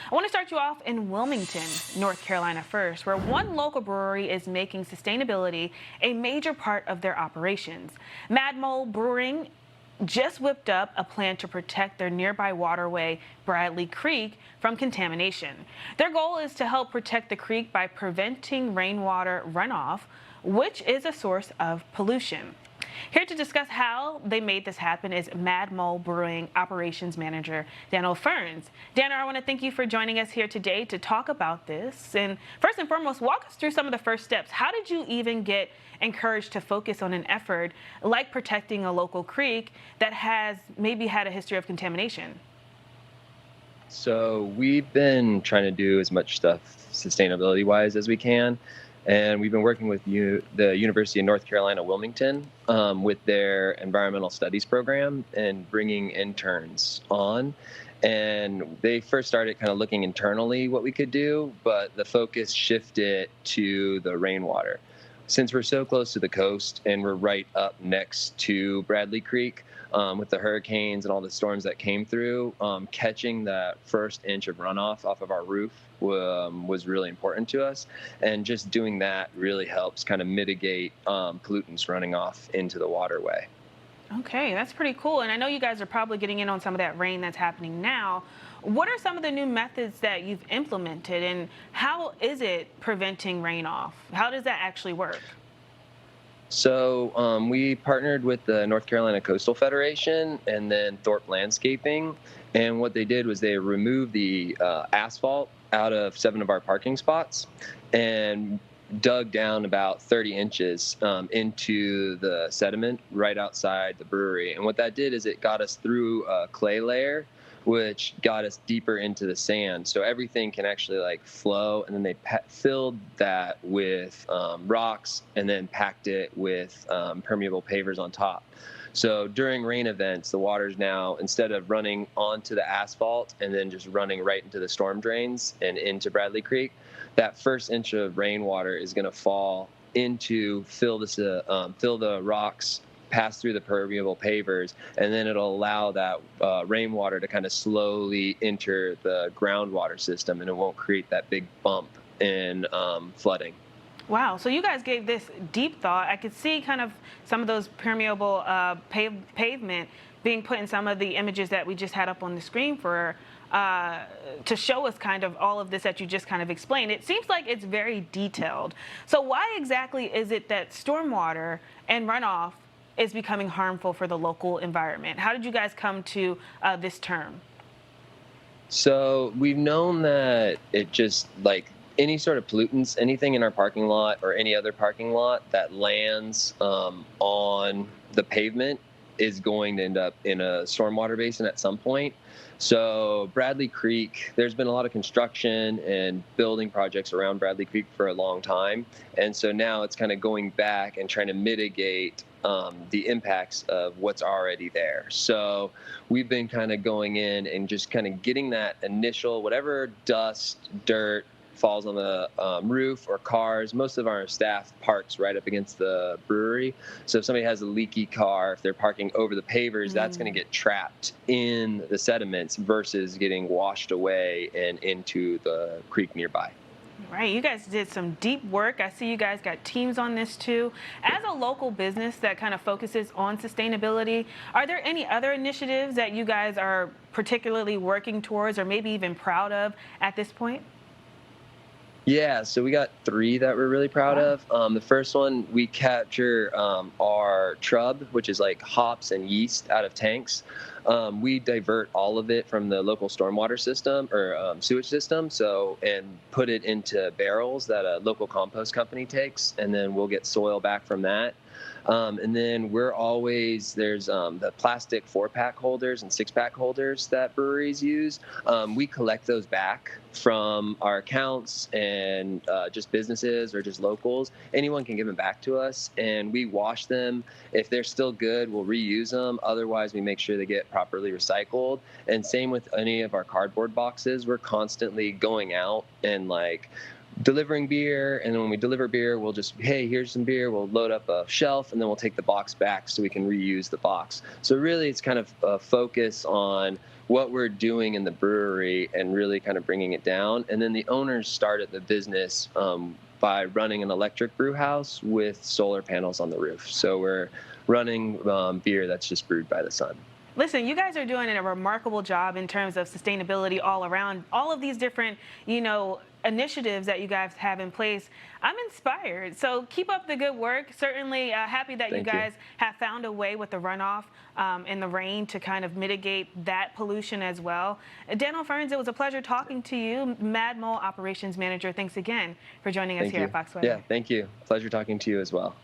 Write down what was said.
I want to start you off in Wilmington, North Carolina first, where one local brewery is making sustainability a major part of their operations. Mad Mole Brewing just whipped up a plan to protect their nearby waterway, Bradley Creek, from contamination. Their goal is to help protect the creek by preventing rainwater runoff, which is a source of pollution. Here to discuss how they made this happen is Mad Mole Brewing Operations Manager Dano Ferons. Dano, I want to thank you for joining us here today to talk about this. And first and foremost, walk us through some of the first steps. How did you even get encouraged to focus on an effort like protecting a local creek that has maybe had a history of contamination? So we've been trying to do as much stuff sustainability wise as we can. And we've been working with the University of North Carolina, Wilmington, with their environmental studies program and bringing interns on. And they first started kind of looking internally what we could do, but the focus shifted to the rainwater. Since we're so close to the coast and we're right up next to Bradley Creek, with the hurricanes and all the storms that came through, catching that first inch of runoff off of our roof was really important to us. And just doing that really helps kind of mitigate pollutants running off into the waterway. Okay, that's pretty cool. And I know you guys are probably getting in on some of that rain that's happening now. What are some of the new methods that you've implemented, and how is it preventing rain off? How does that actually work? So we partnered with the North Carolina Coastal Federation and then Thorpe Landscaping. And what they did was they removed the asphalt out of 7 of our parking spots and dug down about 30 inches into the sediment right outside the brewery. And what that did is it got us through a clay layer, which got us deeper into the sand. So everything can actually like flow. And then they filled that with rocks and then packed it with permeable pavers on top. So during rain events, the water's now, instead of running onto the asphalt and then just running right into the storm drains and into Bradley Creek, that first inch of rainwater is going to fall into fill the rocks, pass through the permeable pavers, and then it'll allow that rainwater to kind of slowly enter the groundwater system, and it won't create that big bump in flooding. Wow, so you guys gave this deep thought. I could see kind of some of those permeable pavement being put in some of the images that we just had up on the screen for to show us kind of all of this that you just kind of explained. It seems like it's very detailed. So why exactly is it that stormwater and runoff is becoming harmful for the local environment? How did you guys come to this term? So we've known that it just like any sort of pollutants, anything in our parking lot or any other parking lot that lands on the pavement is going to end up in a stormwater basin at some point. So Bradley Creek, there's been a lot of construction and building projects around Bradley Creek for a long time. And so now it's kind of going back and trying to mitigate the impacts of what's already there. So we've been kind of going in and just kind of getting that initial, whatever dust, dirt, falls on the roof or cars. Most of our staff parks right up against the brewery. So if somebody has a leaky car, if they're parking over the pavers, that's going to get trapped in the sediments versus getting washed away and into the creek nearby. Right, you guys did some deep work. I see you guys got teams on this too. As a local business that kind of focuses on sustainability, are there any other initiatives that you guys are particularly working towards or maybe even proud of at this point? Yeah, so we got 3 that we're really proud Wow. of. The first one, we capture our trub, which is like hops and yeast out of tanks. We divert all of it from the local stormwater system or sewage system, and put it into barrels that a local compost company takes, and then we'll get soil back from that. And then there's the plastic 4-pack holders and 6-pack holders that breweries use. We collect those back from our accounts and just businesses or just locals. Anyone can give them back to us, and we wash them. If they're still good, we'll reuse them. Otherwise, we make sure they get properly recycled. And same with any of our cardboard boxes. We're constantly going out and delivering beer, and then when we deliver beer, we'll just, hey, here's some beer, we'll load up a shelf, and then we'll take the box back so we can reuse the box. So really it's kind of a focus on what we're doing in the brewery and really kind of bringing it down. And then the owners started the business by running an electric brew house with solar panels on the roof. So we're running beer that's just brewed by the sun. Listen, you guys are doing a remarkable job in terms of sustainability all around. All of these different, initiatives that you guys have in place. I'm inspired. So keep up the good work. Certainly happy that you Thank you. guys have found a way with the runoff and the rain to kind of mitigate that pollution as well. Dano Ferons, it was a pleasure talking to you, Mad Mole Operations Manager. Thanks again for joining us Thank here you. at Fox Weather. Yeah, thank you. Pleasure talking to you as well.